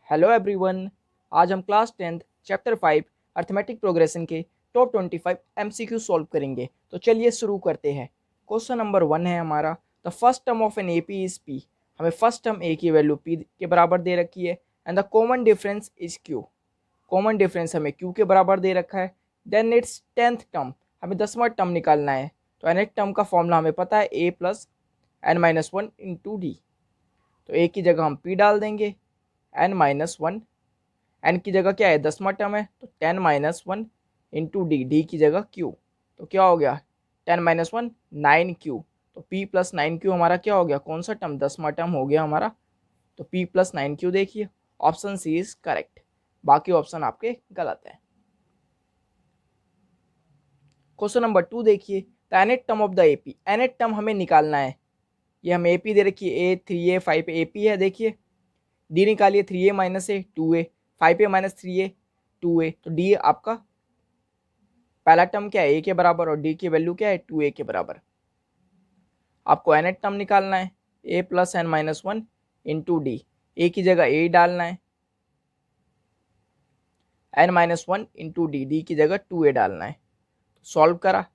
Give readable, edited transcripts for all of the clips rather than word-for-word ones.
Hello everyone. आज हम class 10th chapter 5 arithmetic progression के टॉप 25 एमसीक्यू सॉल्व करेंगे। तो चलिए शुरू करते हैं। क्वेश्चन नंबर 1 है हमारा, the first term of an AP is P. हमें फर्स्ट टर्म ए की वैल्यू पी के बराबर दे रखी है and the common difference is Q. Common difference हमें क्यू के बराबर दे रखा है। देन इट्स 10th टर्म, हमें 10वां टर्म निकालना है। तो nth टर्म का फॉर्मूला हमें पता है A plus N minus one into D. तो ए की जगह हम पी डाल देंगे, एन माइनस वन, एन की जगह क्या है 10वां टर्म है तो 10 minus one into D, D की जगह क्यू। तो क्या हो गया 10 माइनस वन 9 क्यू। तो पी प्लस 9 क्यू हमारा क्या हो गया, कौन सा टर्म 10वां टर्म हो गया हमारा। तो पी प्लस 9 क्यू देखिए, ऑप्शन सी इज करेक्ट, बाकी ऑप्शन आपके गलत है। क्वेश्चन नंबर 2 देखिए, the nth term of the AP. nth term हमें निकालना है। ये हमें एपी दे रखी है, ए 3a 5 एपी है। देखिए डी निकालिए, 3a माइनस ए 2a, 5a minus 3a 2a। तो डी आपका पहला टर्म क्या है ए के बराबर और डी की वैल्यू क्या है 2a के बराबर। आपको nth टर्म निकालना है, a plus N minus one into D. A की जगह ए डालना है, N minus one into D, D की जगह 2a डालना है। सॉल्व करा,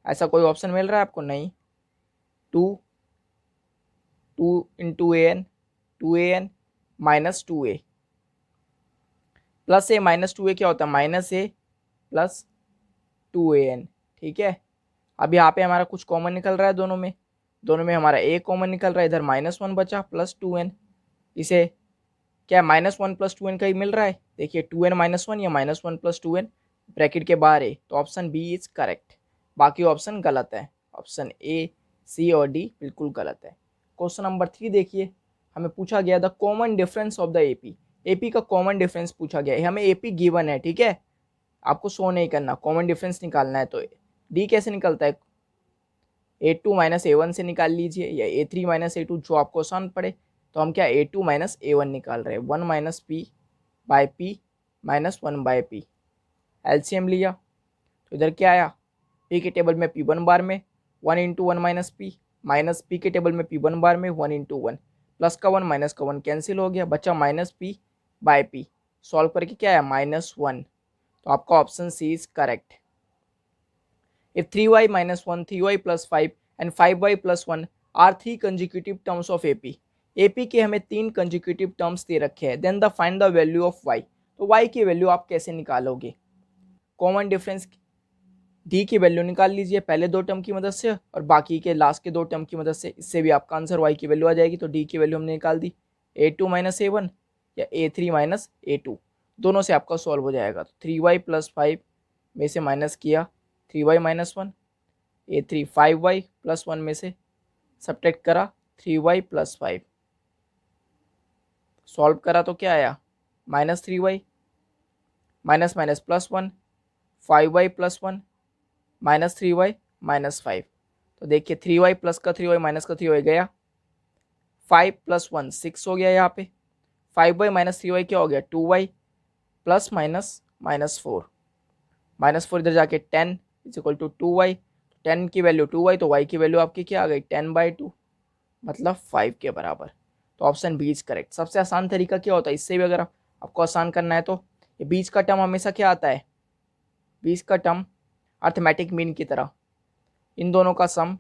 ऐसा कोई ऑप्शन मिल रहा है आपको, नहीं। 2 into A N, 2an minus 2a plus A minus 2a क्या होता है माइनस ए प्लस 2an। ठीक है, अब यहाँ पे हमारा कुछ कॉमन निकल रहा है, दोनों में हमारा a कॉमन निकल रहा है, इधर -1 बचा प्लस 2n। इसे क्या -1 प्लस 2n का ही मिल रहा है। देखिए 2n माइनस वन या -1 प्लस 2n ब्रैकेट के बाहर है, तो ऑप्शन बी इज करेक्ट, बाकी ऑप्शन गलत है। ऑप्शन ए, सी और डी बिल्कुल गलत है। क्वेश्चन नंबर 3 देखिए, हमें पूछा गया the common difference of the AP. AP का कॉमन डिफरेंस पूछा गया है, हमें एपी गिवन है। ठीक है, आपको शो नहीं करना, कॉमन डिफरेंस निकालना है। तो डी कैसे निकलता है, a2 माइनस ए1 से निकाल लीजिए, या a3 माइनस ए2, जो आपको आसान पड़े। तो हम क्या a2 माइनस ए1 निकाल रहे हैं, 1 minus P by P minus 1 by P. LCM लिया तो इधर क्या आया, पी के टेबल में पी 1 बार में 1 into one minus P, minus P के टेबल में पी 1 बार में 1 इंटू वन, प्लस का 1 माइनस का 1 कैंसिल हो गया, बचा minus P by P. Solve करके क्या आया -1। तो आपका option C is correct. If 3y minus 1, 3y plus 5 and 5y plus 1 are three consecutive terms of AP, AP के हमें 3 consecutive terms दे रखे हैं, then the find the value of y। तो y की वैल्यू आप कैसे निकालोगे, कॉमन डिफरेंस d की वैल्यू निकाल लीजिए पहले 2 टर्म की मदद से और बाकी के लास्ट के 2 टर्म की मदद से, इससे भी आपका आंसर y की वैल्यू आ जाएगी। तो d की वैल्यू हमने निकाल दी, a2 माइनस ए1 या a3 माइनस ए2, दोनों से आपका सॉल्व हो जाएगा। तो 3y प्लस 5 में से माइनस किया 3y minus one, a3 5y plus 1 में से सब्ट्रैक्ट करा 3y प्लस 5, सॉल्व करा तो क्या आया -3y, minus minus plus 1, 5y plus 1 minus 3y minus 5। तो देखिए 3y प्लस का 3y माइनस का 3y गया, 5 प्लस 1 6 हो गया यहाँ पे, 5y माइनस 3y क्या हो गया 2y प्लस माइनस -4, -4 इधर जाके 10 इज इक्वल टू 2y, 10 की वैल्यू 2y, तो y की वैल्यू आपकी क्या आ गई 10/2, मतलब 5 के बराबर। तो ऑप्शन बी इज करेक्ट। सबसे आसान तरीका क्या होता है, इससे भी अगर आपको आसान करना है तो ये बीच का टर्म हमेशा क्या आता है, बीच का टर्म अर्थमेटिक मीन की तरह, इन दोनों का सम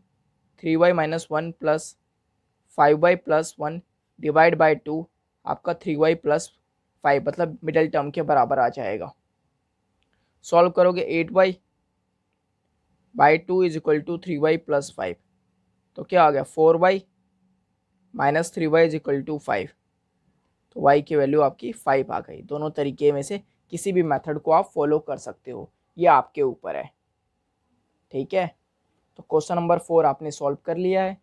3y minus one plus 5y plus 1 divide by 2 आपका 3y प्लस 5, मतलब मिडिल टर्म के बराबर आ जाएगा। सॉल्व करोगे 8y by 2 is equal to 3y plus 5, तो क्या आ गया 4y minus 3y is equal to 5। तो y की वैल्यू आपकी 5 आ गई। दोनों तरीके में से किसी भी मेथड को आप फॉलो कर सकते हो, ये आपके ऊपर है। ठीक है, तो क्वेश्चन नंबर 4 आपने सॉल्व कर लिया है।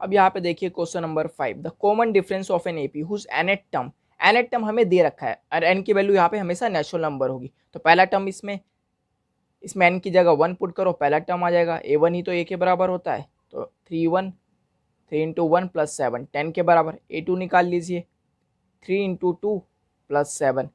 अब यहाँ पे देखिए question number 5, the common difference of an AP whose nth term. nth term हमें दे रखा है और n की वैल्यू यहाँ पे हमेशा नेचुरल नंबर होगी। तो पहला टर्म इसमें n की जगह 1 पुट करो, पहला टर्म आ जाएगा, a1 ही तो a के बराबर होता है। तो 3 इंटू 1 प्लस 7 10 के बराबर, a2 निकाल लीजिए, 3 इंटू 2 प्लस 7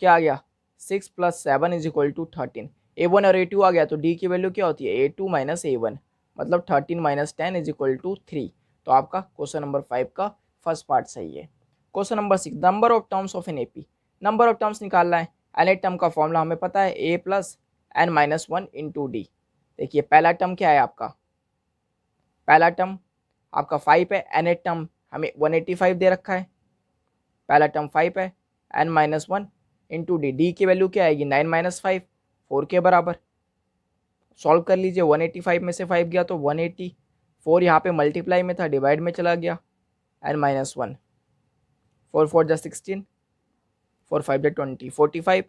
क्या आ गया 6 plus 7 is equal to 13। a1 और a2 आ गया, तो d की वैल्यू क्या होती है a2 माइनस a1, मतलब 13 माइनस 10 इज इक्वल टू 3। तो आपका क्वेश्चन नंबर 5 का फर्स्ट पार्ट सही है। Question number 6, number of terms of an AP, number of terms निकालना है। एन टर्म का फॉर्मूला हमें पता है A plus N minus one into D. देखिए पहला टर्म क्या है आपका, पहला टर्म आपका 5 है, एन टर्म हमें 185 दे रखा है, पहला टर्म 5 है, N minus one into D, D की वैल्यू क्या आएगी 9 माइनस 5, 4 के बराबर। सॉल्व कर लीजिए, 185 में से 5 गया तो 180, 4 यहाँ पे मल्टीप्लाई में था डिवाइड में चला गया, एन माइनस वन, 4 4 जा 16, 4 5 जा 20, 45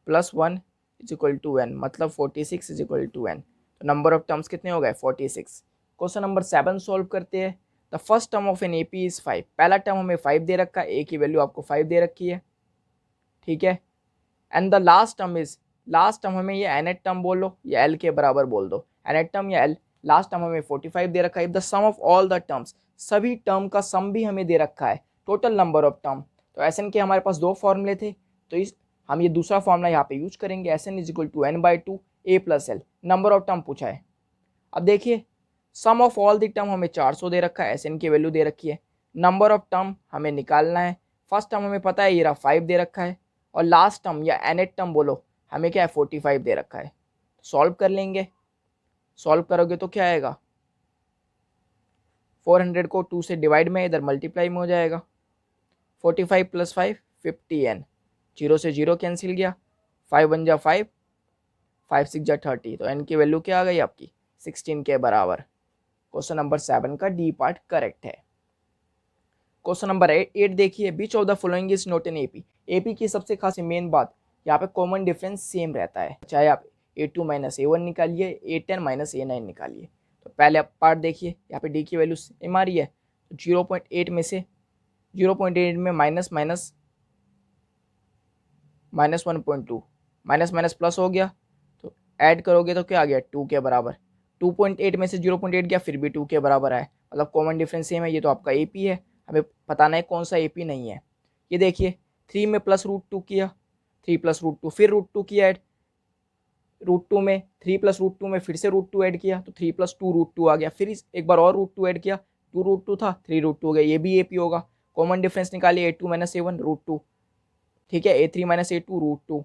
plus 1 is equal to n, मतलब 46 इज इक्वल टू एन। तो नंबर ऑफ टर्म्स कितने हो गए 46। क्वेश्चन नंबर 7 सॉल्व करते हैं। The first term of an AP is 5, पहला टर्म हमें 5 दे रखा है, ए की वैल्यू आपको 5 दे रखी है, ठीक है। And the last term is, last term हमें ये एन टर्म बोल लो या एल के बराबर बोल दो, एन टर्म या एल, लास्ट टर्म हमें 45 दे रखा है। If the sum of all the terms, सभी टर्म का सम भी हमें दे रखा है, टोटल नंबर ऑफ टर्म। तो एस एन के हमारे पास दो फॉर्मूले थे, तो इस हम ये दूसरा फॉर्मूला यहाँ पे यूज करेंगे, S n is equal to n by two a plus l, number of term पूछा है। अब देखिए sum of all the term हमें 400 दे रखा है, एस एन की वैल्यू दे रखी है, नंबर ऑफ टर्म हमें निकालना है। फर्स्ट टर्म हमें पता है ये रहा 5 दे रखा है, और लास्ट टर्म या एन टर्म बोलो हमें क्या है 45 दे रखा है। सॉल्व कर लेंगे, सॉल्व करोगे तो क्या आएगा, 400 को 2 से डिवाइड में इधर मल्टीप्लाई में हो जाएगा, 45 प्लस 5 50 एन, 0 से 0 कैंसिल गया, 5 1 जा 5, 5 6 जा 30, तो एन की वैल्यू क्या आ गई आपकी 16 के बराबर। क्वेश्चन नंबर 7 का डी पार्ट करेक्ट है। क्वेश्चन नंबर 8 देखिए, which of the following is not an AP, AP की सबसे खास मेन बात यहाँ पे कॉमन डिफरेंस सेम रहता है, चाहे आप a2 माइनस ए वन निकालिए, a10 माइनस ए9 निकालिए। तो पहले पार्ट देखिए, यहाँ पे डी की वैल्यू सेम आ रही है, तो 0.8 में से 0.8 में minus minus minus 1.2, minus minus plus हो गया, तो ऐड करोगे तो क्या आ गया 2 के बराबर। 2.8 में से 0.8 गया फिर भी 2 के बराबर है, मतलब कॉमन डिफरेंस सेम है। ये तो आपका एपी है, हमें बताना है कौन सा एपी नहीं है। ये देखिए 3 में प्लस रूट 2 किया, 3 प्लस रूट 2 फिर रूट 2 किया ऐड, रूट 2 में 3 प्लस रूट 2 में फिर से रूट 2 ऐड किया, तो 3 प्लस 2 रूट 2 आ गया, फिर एक बार और रूट 2 ऐड किया, 2 रूट 2 था 3 रूट 2 हो गया, ये भी एपी होगा। कॉमन डिफरेंस निकालिए a2 माइनस a1 रूट 2, ठीक है, a3 minus a2 root 2,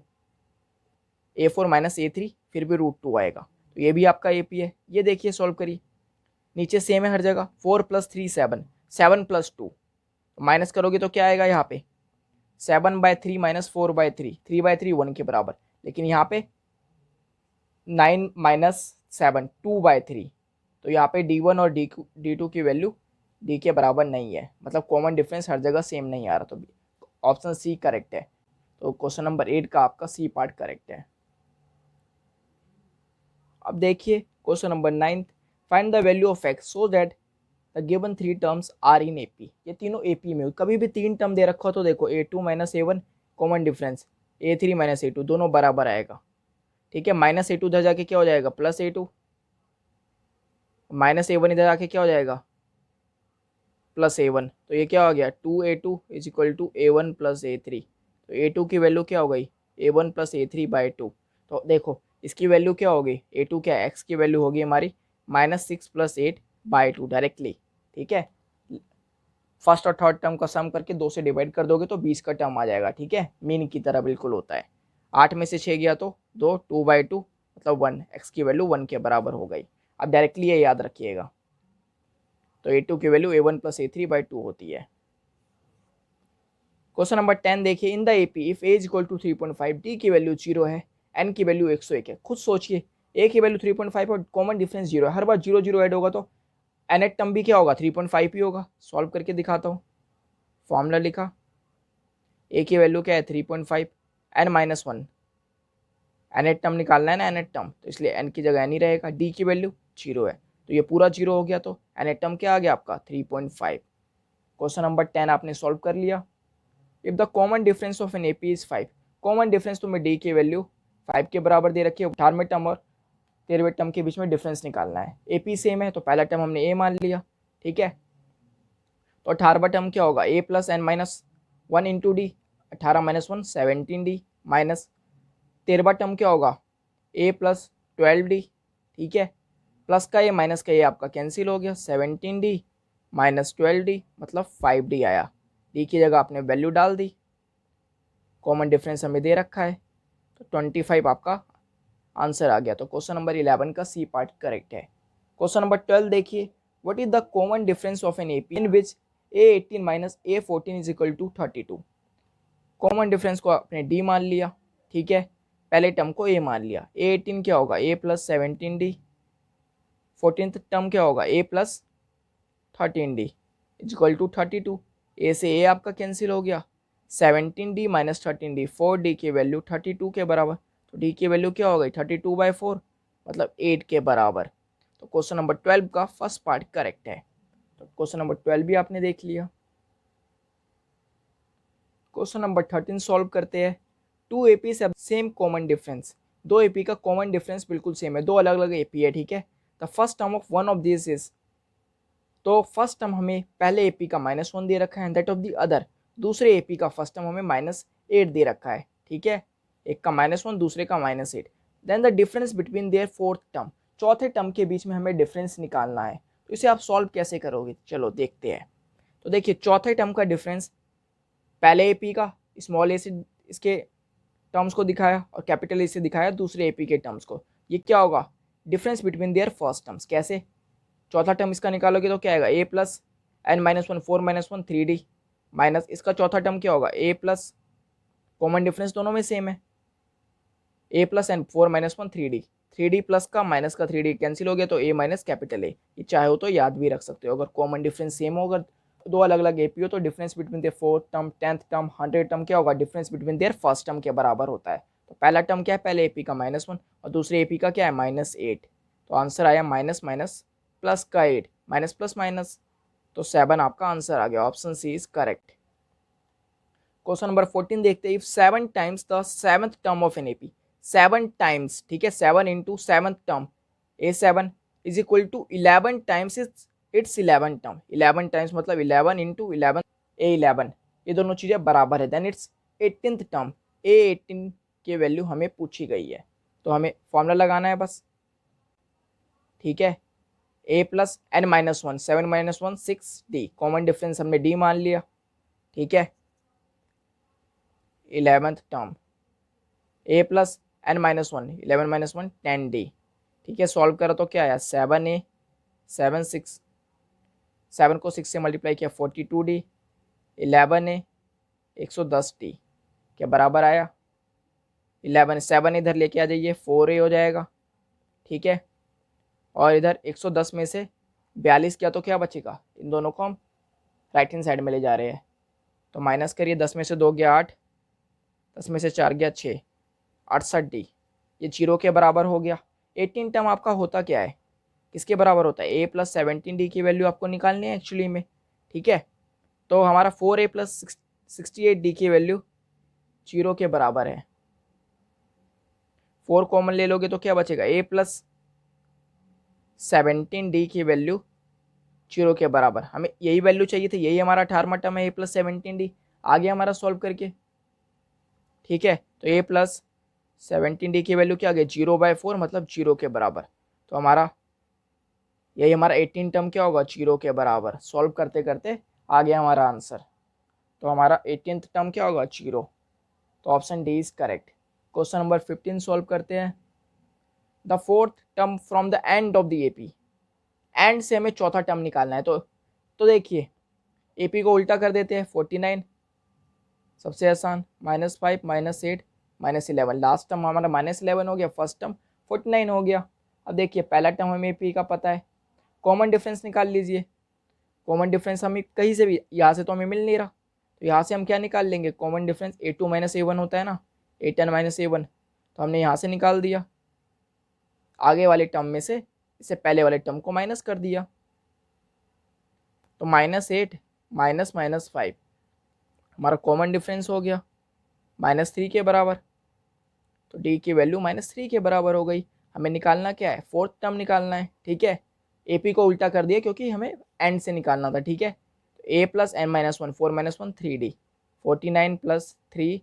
a4 minus a3 फिर भी रूट 2 आएगा, तो ये भी आपका एपी है। ये देखिए सॉल्व करिए, नीचे सेम है हर जगह, 4 प्लस 3 7, 7 प्लस 2, माइनस करोगे तो क्या आएगा यहाँ पे 7/3 माइनस 4/3, 3/3 1 के बराबर, लेकिन यहाँ पे 9 माइनस 7 2/3, तो यहाँ पे d1 और d2 की वैल्यू d के बराबर नहीं है, मतलब कॉमन डिफरेंस हर जगह सेम नहीं आ रहा, तो ऑप्शन सी करेक्ट है। तो क्वेश्चन नंबर 8 का आपका सी पार्ट करेक्ट है। अब देखिए question number 9, find the value of x so that the given 3 terms are in AP, ये तीनों एपी में हो। कभी भी 3 टर्म दे रखा हो तो देखो a2 minus a1 common difference, a3 minus a2 दोनों बराबर आएगा, ठीक है। माइनस a2 इधर जाके क्या हो जाएगा प्लस a2, माइनस a1 इधर आके क्या हो जाएगा प्लस a1, तो ये क्या हो गया 2a2 is equal to a1 plus a3, तो a2 की वैल्यू क्या हो गई a1 प्लस a3/2। तो देखो इसकी वैल्यू क्या होगी a2 क्या x की वैल्यू होगी हमारी -6 प्लस 8/2 डायरेक्टली, ठीक है। फर्स्ट और थर्ड टर्म का सम करके 2 से डिवाइड कर दोगे तो 20 का टर्म आ जाएगा, ठीक है, मीन की तरह बिल्कुल होता है। 8 में से 6 गया तो 2/2 मतलब 1, x की वैल्यू 1 के बराबर हो गई। अब डायरेक्टली ये याद रखिएगा, तो a2 की वैल्यू a1 प्लस a3/2 होती है। क्वेश्चन नंबर 10 देखिए, in the AP if a is equal to 3.5, d की वैल्यू 0 है, n की वैल्यू 101 है। खुद सोचिए a की वैल्यू 3.5 और कॉमन डिफरेंस 0 है, हर बार 0 0 ऐड होगा तो n टर्म भी क्या होगा 3.5 ही होगा। सॉल्व करके दिखाता हूँ, फॉर्मूला लिखा, a की वैल्यू क्या है 3.5, n माइनस 1, n टर्म निकालना है ना n टर्म, तो इसलिए n की जगह n ही रहेगा। d की वैल्यू 0 है, तो ये पूरा 0 हो गया, तो n टर्म क्या आ गया आपका 3.5। क्वेश्चन नंबर 10 आपने सॉल्व कर लिया। If the common difference of an AP is 5, common difference तुम्हें डी की वैल्यू 5 के बराबर दे रखी है, 18वें टर्म और 13वें टर्म के बीच में डिफरेंस निकालना है। एपी सेम है तो पहला टर्म हमने ए मान लिया, ठीक है। तो 18वां टर्म क्या होगा a plus N minus 1 into D, 18 minus 1 17d, minus 13वां टर्म क्या होगा a प्लस 12d, ठीक है। प्लस का ये माइनस का ये आपका कैंसिल हो गया, 17d माइनस 12d मतलब 5d आया। डी की जगह आपने वैल्यू डाल दी, कॉमन डिफरेंस हमें दे रखा है, तो 25 आपका आंसर आ गया। तो क्वेश्चन नंबर 11 का सी पार्ट करेक्ट है। क्वेश्चन नंबर 12 देखिए, what is the common difference of an AP in which A18 minus A14 is equal to 32। Common difference को आपने डी मान लिया, ठीक है, पहले टर्म को ए मान लिया। A18 क्या होगा, a plus 17d, 14th term क्या होगा, a plus 13d is equal to 32। A से ए आपका कैंसिल हो गया, 17d माइनस 13d, 4d की वैल्यू 32 के बराबर, तो d की वैल्यू क्या हो गई 32/4 मतलब 8 के बराबर। तो क्वेश्चन नंबर 12 का फर्स्ट पार्ट करेक्ट है। तो क्वेश्चन नंबर 12 भी आपने देख लिया। क्वेश्चन नंबर 13 सॉल्व करते हैं। टू एपी से सेम कॉमन डिफरेंस, दो एपी का कॉमन डिफरेंस बिल्कुल सेम है, दो अलग अलग एपी है, ठीक है। The first term of one of this is, तो फर्स्ट टर्म हमें पहले एपी का -1 दे रखा है, दैट ऑफ द अदर, दूसरे एपी का फर्स्ट टर्म हमें -8 दे रखा है, ठीक है, एक का -1 दूसरे का -8। Then the difference between their fourth term, चौथे टर्म के बीच में हमें डिफरेंस निकालना है। तो इसे आप सॉल्व कैसे करोगे, चलो देखते हैं। तो देखिए चौथे टर्म का डिफरेंस, पहले एपी का स्मॉल ए से इसके टर्म्स को दिखाया और कैपिटल ए से दिखाया दूसरे एपी के टर्म्स को, ये क्या होगा, difference between there first terms. कैसे, चौथा टर्म इसका निकालोगे तो क्या आएगा, a plus n minus 1 4 minus 1 3d minus इसका चौथा टर्म क्या होगा, a प्लस, कॉमन डिफरेंस दोनों में सेम है, a plus n 4 minus 1 3d plus का माइनस का 3d कैंसिल हो गया, तो a माइनस कैपिटल ए, ये चाहे हो तो याद भी रख सकते हो। अगर कॉमन डिफरेंस सेम होगा, दो अलग अलग एपी हो, तो difference between their fourth term, 10th term, 100th term क्या होगा, difference between there first term के बराबर होता है। तो पहला टर्म क्या है, पहले एपी का -1 और दूसरे एपी का क्या है -8, तो आंसर आया माइनस माइनस प्लस का 8, माइनस प्लस माइनस, तो 7 आपका आंसर आ गया, option C is correct. Question number 14 देखते हैं, if 7 times the 7th term of an AP, 7 times, ठीक है, 7 into 7th term A7 is equal to 11 times its 11 term, 11 times मतलब 11 इंटू 11 A11, ये दोनों चीज़ें बराबर है, then it's 18th term A18 की वैल्यू हमें पूछी गई है। तो हमें फॉर्मूला लगाना है बस, ठीक है, a plus n minus 1, 7 minus 1 6d, common difference हमने d मान लिया, ठीक है, 11th term a plus n minus 1, 11 minus 1 10d, ठीक है, सॉल्व करो तो क्या आया 7a 7 6, 7 को 6 से मल्टीप्लाई किया 42d, 11a 110d के बराबर आया। 11 7 इधर लेके आ जाइए, 4a हो जाएगा, ठीक है, और इधर 110 में से 42 किया तो क्या बचेगा, इन दोनों को हम राइट हैंड साइड में ले जा रहे हैं, तो माइनस करिए, 10 में से 2 गया 8, 10 में से 4 गया 6, 68d, ये 0 के बराबर हो गया। 18 टर्म आपका होता क्या है, किसके बराबर होता है, a प्लस 17d की वैल्यू आपको निकालनी है एक्चुअली में, ठीक है, तो हमारा 4a प्लस 68d की वैल्यू 0 के बराबर है। 4 कॉमन ले लोगे तो क्या बचेगा, a प्लस 17d की वैल्यू 0 के बराबर, हमें यही वैल्यू चाहिए थी, यही हमारा 18वां टर्म है, a प्लस 17d आ गया हमारा सॉल्व करके, ठीक है, तो a प्लस 17d की वैल्यू क्या आ गई 0/4 मतलब 0 के बराबर, तो हमारा यही हमारा 18 टर्म क्या होगा 0 के बराबर, सॉल्व करते करते आ गया हमारा आंसर, तो हमारा 18th टर्म क्या होगा 0, तो option D is correct. Question number 15 solve करते हैं। The fourth term from the end of the AP, and से हमें चौथा टर्म निकालना है, तो देखिए एपी को उल्टा कर देते हैं, 49 सबसे आसान, -5 -8 -11, लास्ट टर्म हमारा -11 हो गया, फर्स्ट टर्म 49 हो गया। अब देखिए पहला टर्म हमें एपी का पता है, कॉमन डिफरेंस निकाल लीजिए, कॉमन डिफरेंस हमें कहीं से भी, यहाँ से तो हमें मिल नहीं रहा, तो यहाँ से हम क्या निकाल लेंगे, common difference a2 minus a1 होता है ना, a10 माइनस a1, तो हमने यहाँ से निकाल दिया, आगे वाले टर्म में से इससे पहले वाले टर्म को माइनस कर दिया, तो -8 माइनस -5 हमारा कॉमन डिफरेंस हो गया -3 के बराबर, तो d की वैल्यू -3 के बराबर हो गई। हमें निकालना क्या है, फोर्थ टर्म निकालना है, ठीक है, एपी को उल्टा कर दिया क्योंकि हमें एंड से निकालना था, ठीक है, तो a plus n minus 1 4 minus 1 3d, 49 plus 3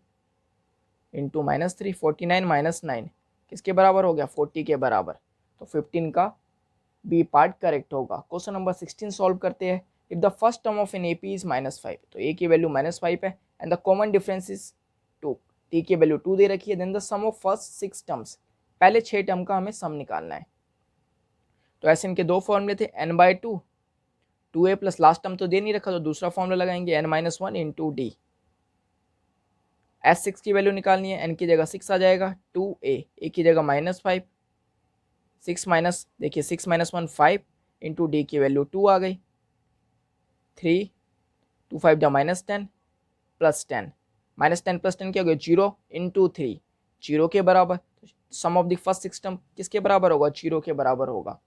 into -3, 49 minus 9 किसके बराबर हो गया 40 के बराबर, तो 15 का बी पार्ट करेक्ट होगा। क्वेश्चन नंबर 16 सॉल्व करते हैं। If the first term of an AP is -5, तो A की वैल्यू -5 है and the common difference is 2, T की वैल्यू 2 दे रखी है, then the sum of first 6 terms, पहले 6 टर्म का हमें सम निकालना है। तो ऐसे इनके दो फॉर्मूले थे, n/2 2a plus last term तो दे नहीं रखा, तो दूसरा फॉर्मूला लगाएंगे n-1 इंटू डी। S6 की वैल्यू निकालनी है, n की जगह 6 आ जाएगा, 2a, a की जगह -5, 6 माइनस देखिए 6 - 1 5 इंटू डी की वैल्यू 2 आ गई, 3 2 5 जा -10 प्लस 10, -10 प्लस 10 क्या हो गया 0 इंटू 3, 0 के बराबर। Sum of the first 6 term किसके बराबर होगा, 0 के बराबर होगा।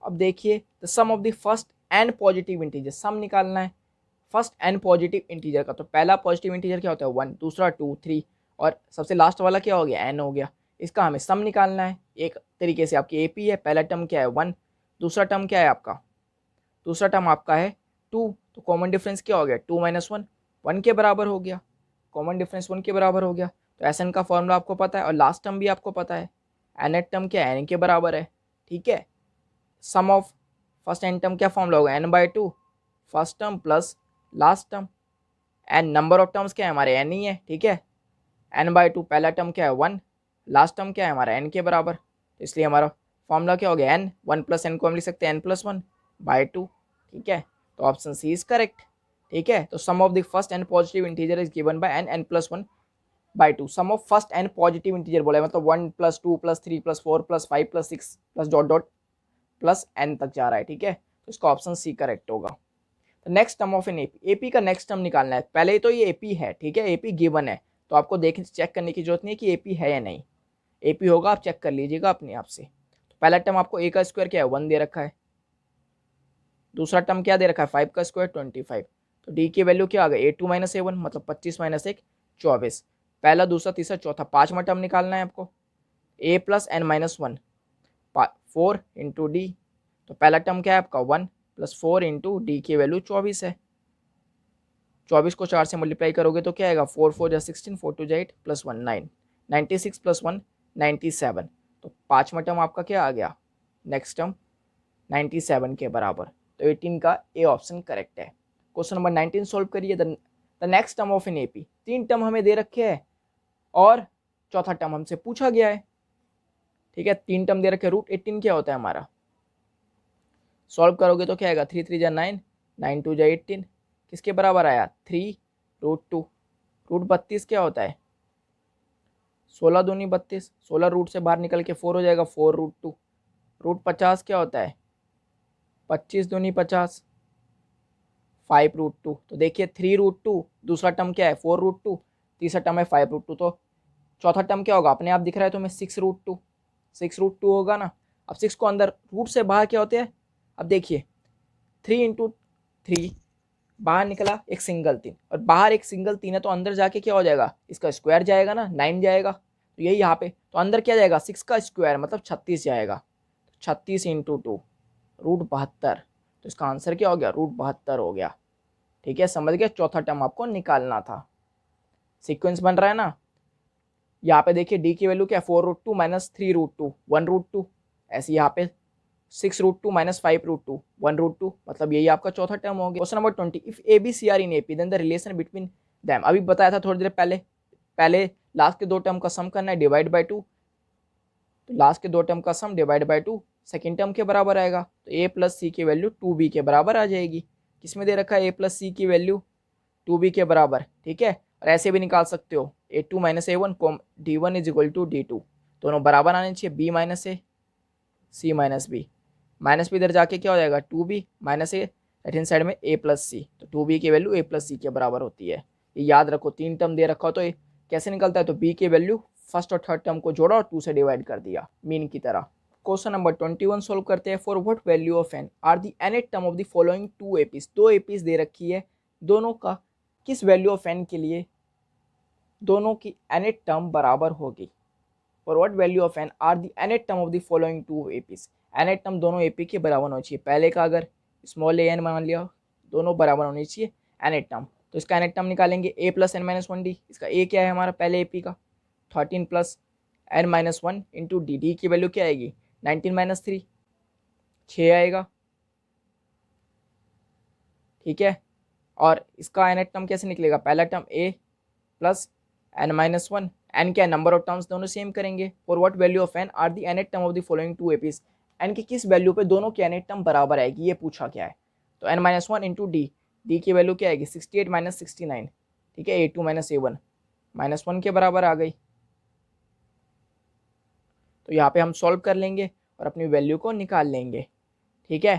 अब देखिए the sum of the first N positive integer, sum निकालना है फर्स्ट एन पॉजिटिव इंटीजर का। तो पहला पॉजिटिव इंटीजर क्या होता है 1, दूसरा 2 3 और सबसे लास्ट वाला क्या हो गया n हो गया। इसका हमें सम निकालना है। एक तरीके से आपकी AP है, पहला टर्म क्या है 1, दूसरा टर्म क्या है आपका, दूसरा टर्म आपका है 2, तो कॉमन डिफरेंस क्या हो गया 2 - 1, 1 के बराबर हो गया, कॉमन डिफरेंस 1 के बराबर हो गया। तो SN का फॉर्मूला आपको पता है और लास्ट टर्म भी आपको पता है, nth टर्म क्या है n के बराबर है, ठीक है। सम ऑफ फर्स्ट एन टर्म क्या फॉर्मूला होगा n/2 first term plus last term, and number of terms क्या है हमारे n ही है, ठीक है। n/2 पहला टर्म क्या है 1, लास्ट टर्म क्या है हमारा n के बराबर, तो इसलिए हमारा फॉर्मूला क्या हो गया n, 1 + n को हम लिख सकते हैं n+1/2, ठीक है। तो ऑप्शन सी इज करेक्ट, ठीक है। तो sum of the first N positive integer is given by n+1/2। Sum of first N positive integer बोला है, मतलब 1 + 2 + 3 + 4 + 5 + 6 + डॉट डॉट प्लस n तक जा रहा है, ठीक है। तो इसका ऑप्शन सी करेक्ट होगा। Next term of an AP का नेक्स्ट टर्म निकालना है। पहले तो ये AP है, ठीक है, AP गिवन है, तो आपको चेक करने की जरूरत नहीं है कि AP है या नहीं। AP होगा आप चेक कर लीजिएगा अपने आप से। तो पहला टर्म आपको A का स्क्वायर क्या है 1 दे रखा है, दूसरा टर्म क्या दे रखा है 5 का स्क्वायर 25, तो D की वैल्यू क्या आ गई A2 - A1, मतलब 25 - 1 24। पहला दूसरा तीसरा चौथा पांचवा टर्म निकालना है आपको, A + n-1 4 इंटू डी। तो पहला टर्म क्या है आपका 1 + 4 इंटू डी की वैल्यू 24 है, 24 को 4 से मल्टीप्लाई करोगे तो क्या आएगा 4 4 16 4 2 8 + 1 9, 96 + 1 97। तो पांचवा टर्म आपका क्या आ गया नेक्स्ट टर्म 97 के बराबर। तो 18 का ए ऑप्शन करेक्ट है। क्वेश्चन नंबर 19 सोल्व करिए। The next term of an AP, तीन टर्म हमें दे रखे हैं और चौथा टर्म हमसे पूछा गया है, ठीक है। तीन टर्म दे रखे, √18 क्या होता है हमारा, सॉल्व करोगे तो क्या आएगा 3 3 जा 9, 9 2 जा 18, किसके बराबर आया 3√2। √32 क्या होता है 16 दूनी 32, 16 रूट से बाहर निकल के 4 हो जाएगा 4√2। √50 क्या होता है 25 दूनी 50, 5√2। तो देखिए 3√2, दूसरा टर्म क्या है 4√2, तीसरा टर्म है 5√2, तो चौथा टर्म क्या होगा अपने आप दिख रहा है तुम्हें 6√2, 6√2 होगा ना। अब 6 को अंदर रूट से बाहर क्या होते हैं, अब देखिए 3 × 3 बाहर निकला एक सिंगल 3, और बाहर एक सिंगल 3 है तो अंदर जाके क्या हो जाएगा इसका स्क्वायर जाएगा ना, 9 जाएगा। तो यही यहाँ पे तो अंदर क्या जाएगा 6 का स्क्वायर मतलब 36 जाएगा, 36 × 2 √72। तो इसका आंसर क्या हो गया √72 हो गया, ठीक है। समझ गए, चौथा टर्म आपको निकालना था। सीक्वेंस बन रहा है ना। यहाँ पे देखिए डी की वैल्यू क्या है 4√2 - 3√2 1√2, ऐसे यहाँ पे 6√2 - 5√2 1√2, मतलब यही आपका चौथा टर्म हो गया। Question number 20, if ABC are in AP then the relation between them. अभी बताया था थोड़ी देर पहले लास्ट के दो टर्म का सम करना है डिवाइड बाय 2, तो लास्ट के दो टर्म का सम डिवाइड बाय 2 सेकेंड टर्म के बराबर आएगा। तो A + C की वैल्यू 2B के बराबर आ जाएगी। किसमें दे रखा है A + C की वैल्यू 2B के बराबर, ठीक है। और ऐसे भी निकाल सकते हो A2 - A1 D1 = D2, दोनों बराबर आने चाहिए, B - A C - B, minus भी इधर जाके क्या हो जाएगा 2B - A, right hand side में A + C, तो 2B की वैल्यू A + C के बराबर होती है। ये याद रखो, तीन टर्म दे रखा हो तो ये कैसे निकलता है, तो B की वैल्यू फर्स्ट और थर्ड टर्म को जोड़ा और 2 से डिवाइड कर दिया मीन की तरह। क्वेश्चन नंबर 21 सोल्व करते हैं। For what value of n are the nth term of the following 2 APs, दो APs दे रखी है, दोनों का किस वैल्यू ऑफ n के लिए दोनों की nth टर्म बराबर होगी। For what value of n are the nth term of the following 2 APs, nth term दोनों AP के बराबर होनी चाहिए। पहले का अगर स्मॉल a n मान लिया, दोनों बराबर होनी चाहिए nth टर्म, तो इसका nth टर्म निकालेंगे A + n-1d। इसका A क्या है हमारा पहले AP का 13 + n-1 इंटू डी, डी की वैल्यू क्या आएगी 19 - 3, 6 आएगा, ठीक है। और इसका nth टर्म कैसे निकलेगा, पहला term a plus n-1, n क्या है, नंबर ऑफ टर्म्स, दोनों सेम करेंगे। For what value of n are the nth term of the following two APs, n की किस वैल्यू पे दोनों की nth टर्म बराबर आएगी, ये पूछा क्या है। तो n-1 इंटू डी की वैल्यू क्या आएगी 68 माइनस 69, ठीक है, a2 माइनस a1 -1 के बराबर आ गई। तो यहाँ पे हम सॉल्व कर लेंगे और अपनी वैल्यू को निकाल लेंगे, ठीक है।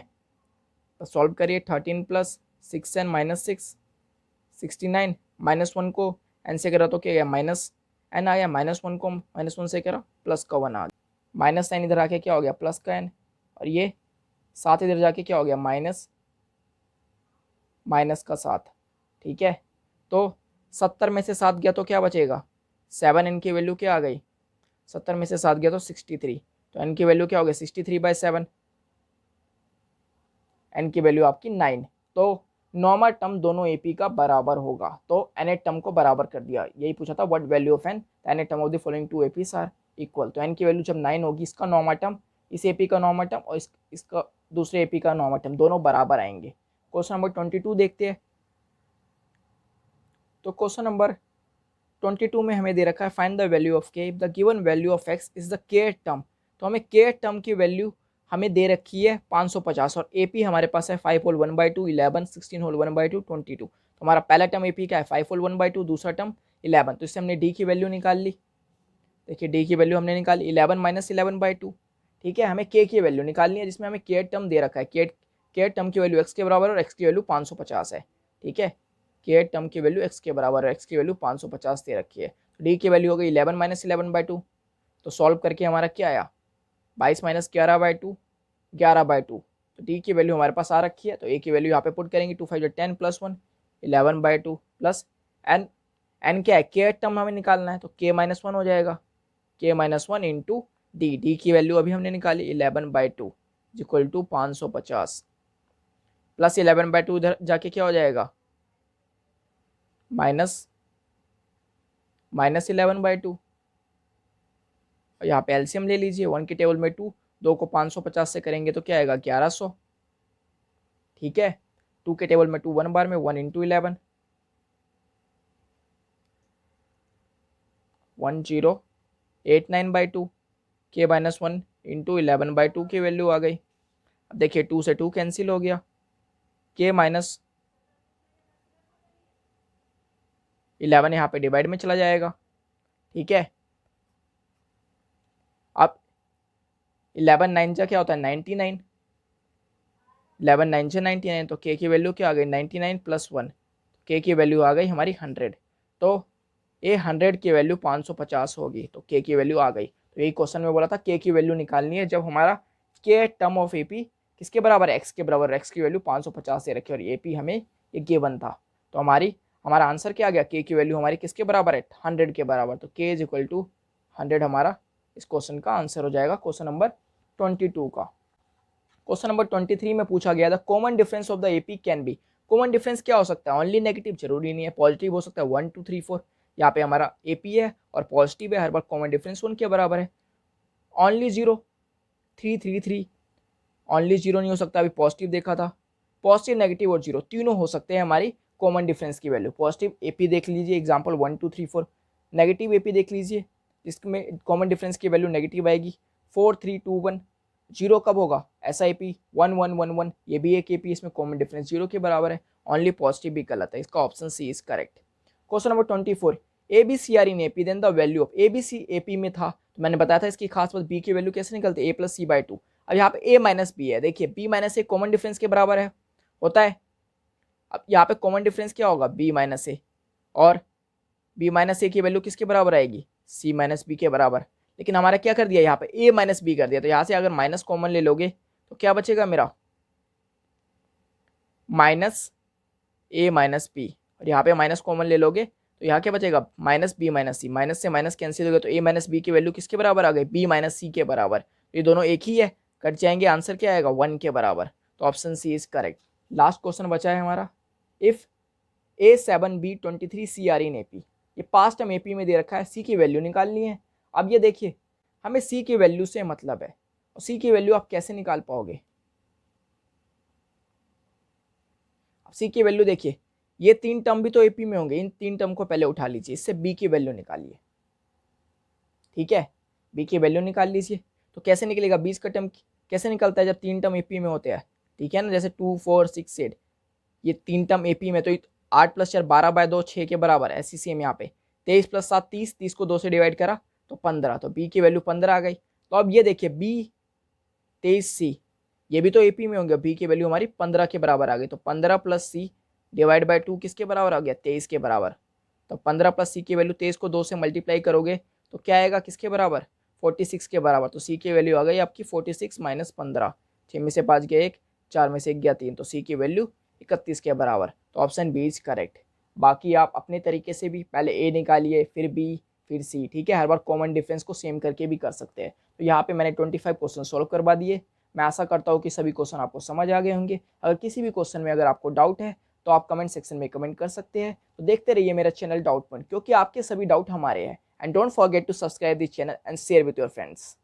तो सॉल्व करिए, 13 प्लस 6n माइनस 6 69, -1 को n से करा तो क्या गया माइनस n आ गया, -1 को -1 से करा प्लस का 1 आ गया, -n इधर आके क्या हो गया प्लस का n, और ये 7 इधर जाके क्या हो गया माइनस का 7, ठीक है। तो 70 में से 7 गया तो क्या बचेगा 7, n की वैल्यू क्या आ गई, 70 में से 7 गया तो 63, तो n की वैल्यू क्या हो गया 63/7, n की वैल्यू आपकी 9। तो नॉर्मल टर्म दोनों एपी का बराबर होगा, तो nth टर्म को बराबर कर दिया, यही पूछा था what value of n, nth term of the following two APs are equal. तो n की वैल्यू जब 9 होगी, इसका नॉर्मल टर्म, इस एपी का नॉर्मल टर्म और इसका दूसरे एपी का नॉर्मल टर्म दोनों बराबर आएंगे। क्वेश्चन नंबर 22 देखते हैं। तो क्वेश्चन नंबर 22 में हमें दे रखा है find the value of k if the given value of x is the k term. तो हमें k टर्म की वैल्यू हमें दे रखी है 550 और AP हमारे पास है 5 होल 1/2 11 16 होल 1/2 22। तो हमारा पहला टर्म AP क्या है 5 होल 1/2, दूसरा टर्म 11, तो इससे हमने D की वैल्यू निकाल ली। देखिए D की वैल्यू हमने निकाली 11 माइनस 11/2, ठीक है। हमें K की वैल्यू निकालनी है जिसमें हमें K टर्म दे रखा है, K टर्म की वैल्यू x के बराबर और x की वैल्यू 550 है, ठीक है। K टर्म की वैल्यू x के बराबर और x की वैल्यू 550 दे रखी है। तो D की वैल्यू हो गई 11 माइनस 11/2, तो सॉल्व करके हमारा क्या आया 22 माइनस 11/2 11/2। तो D की वैल्यू हमारे पास आ रखी है, तो A की वैल्यू यहाँ पे पुट करेंगे 2 5 10 प्लस 1 11/2 प्लस n क्या है K टर्म हमें निकालना है, तो K-1 हो जाएगा, K-1 इंटू D की वैल्यू अभी हमने निकाली 11/2 इक्वल टू 550 प्लस 11/2 इधर जाके क्या हो जाएगा माइनस 11/2। यहाँ पे एलसीएम ले लीजिए, 1 की टेबल में 2, 2 को 550 से करेंगे तो क्या आएगा 1100, ठीक है। 2 के टेबल में 2 1 बार में 1 इंटू 11 1089/2, K-1 इंटू 11/2 की वैल्यू आ गई। अब देखिए 2 से 2 कैंसिल हो गया, K-11 यहाँ पे डिवाइड में चला जाएगा, ठीक है। अब 11 9 जा क्या होता है 99, 11 9 से 99, तो K की वैल्यू क्या आ गई 99 प्लस 1, K की वैल्यू आ गई हमारी 100। तो ये 100 की वैल्यू 550 होगी, तो K की वैल्यू आ गई। तो यही क्वेश्चन में बोला था K की वैल्यू निकालनी है जब हमारा K टर्म ऑफ AP किसके बराबर है x के बराबर, x की वैल्यू 550 दे रखी है और AP हमें ये गिवन था। तो हमारा आंसर क्या आ गया, K की वैल्यू हमारी किसके बराबर है 100 के बराबर, तो K इज इक्वल टू 100 हमारा इस क्वेश्चन का आंसर हो जाएगा, क्वेश्चन नंबर 22 का। क्वेश्चन नंबर 23 में पूछा गया था common difference of the AP can be. Common difference क्या हो सकता है, ओनली नेगेटिव, जरूरी नहीं है, पॉजिटिव हो सकता है 1 2 3 4। यहाँ पे हमारा AP है और पॉजिटिव है, हर बार कॉमन डिफरेंस 1 के बराबर है। ओनली 0 3 3 3, ओनली 0 नहीं हो सकता, अभी पॉजिटिव देखा था। पॉजिटिव नेगेटिव और 0 तीनों हो सकते हैं हमारी कॉमन डिफरेंस की वैल्यू। पॉजिटिव AP देख लीजिए एग्जाम्पल 1 2 3 4, नेगेटिव AP देख लीजिए जिसमें कॉमन डिफरेंस की वैल्यू नेगेटिव आएगी 4 3 2 1। 0 कब होगा, ऐसा AP 1 1 1 1, ये भी एक AP, इसमें कॉमन डिफरेंस 0 के बराबर है। ओनली पॉजिटिव भी गलत है, इसका option C is correct. Question number 24, ABC are in AP then the value of ABC AP में था, तो मैंने बताया था इसकी खास बात B की वैल्यू कैसे निकलती है A प्लस C/2। अब यहाँ पे A माइनस B है, देखिए B minus A common difference के बराबर है होता है। अब यहाँ पे कॉमन डिफरेंस क्या होगा B माइनस A, और B माइनस A की वैल्यू किसके बराबर आएगी C माइनस B के बराबर। लेकिन हमारा क्या कर दिया यहाँ पे A माइनस B कर दिया, तो यहाँ से अगर माइनस कॉमन ले लोगे तो क्या बचेगा मेरा माइनस A माइनस B, और यहाँ पे माइनस कॉमन ले लोगे तो यहाँ क्या बचेगा minus B minus C, minus से माइनस कैंसिल हो गया, तो A माइनस B की वैल्यू किसके बराबर आ गई B माइनस C के बराबर। ये दोनों एक ही है, कट जाएंगे, आंसर क्या आएगा 1 के बराबर, तो option C is correct. Last question बचा है हमारा, if A7B23C are in AP, ये पास्ट टाइम AP में दे रखा है, C की वैल्यू निकालनी है। अब ये देखिए हमें C की वैल्यू से मतलब है, और C की वैल्यू आप कैसे निकाल पाओगे, सी की वैल्यू देखिए, ये 3 टर्म भी तो एपी में होंगे, इन 3 टर्म को पहले उठा लीजिए, इससे बी की वैल्यू निकालिए। ठीक है, बी की वैल्यू निकाल लीजिए। तो कैसे निकलेगा, 20 का टर्म कैसे निकलता है जब 3 टर्म एपी में होते हैं। ठीक है ना, जैसे 2 4 6 8, ये 3 टर्म एपी में, तो 8 + 4 12/2 6 के बराबर है, ऐसी सेम यहाँ पे 23 + 7 30, 30 को 2 से डिवाइड करा तो 15, तो बी की वैल्यू 15 आ गई। तो अब ये देखिए बी 23C, ये भी तो एपी में होंगे, बी की वैल्यू हमारी 15 के बराबर आ गई। तो 15 + C डिवाइड बाई 2 किसके बराबर आ गया, 23 के बराबर। तो 15 + C की वैल्यू 23 को 2 से मल्टीप्लाई करोगे तो क्या आएगा, किसके बराबर, 46 के बराबर। तो C की वैल्यू आ गई आपकी 46 - 15, 6 में से 5 गया 1, 4 में से 1 गया 3, तो C की वैल्यू 31 के बराबर। तो ऑप्शन बी इज करेक्ट। बाकी आप अपने तरीके से भी पहले ए निकालिए, फिर बी, फिर सी। ठीक है, हर बार कॉमन डिफरेंस को सेम करके भी कर सकते हैं। तो यहाँ पे मैंने 25 क्वेश्चन सॉल्व करवा दिए। मैं आशा करता हूँ कि सभी क्वेश्चन आपको समझ आ गए होंगे। अगर किसी भी क्वेश्चन में अगर आपको डाउट है तो आप कमेंट सेक्शन में कमेंट कर सकते हैं। तो देखते रहिए मेरा चैनल डाउट पॉइंट, क्योंकि आपके सभी डाउट हमारे हैं। And don't forget to subscribe this channel and share with your friends.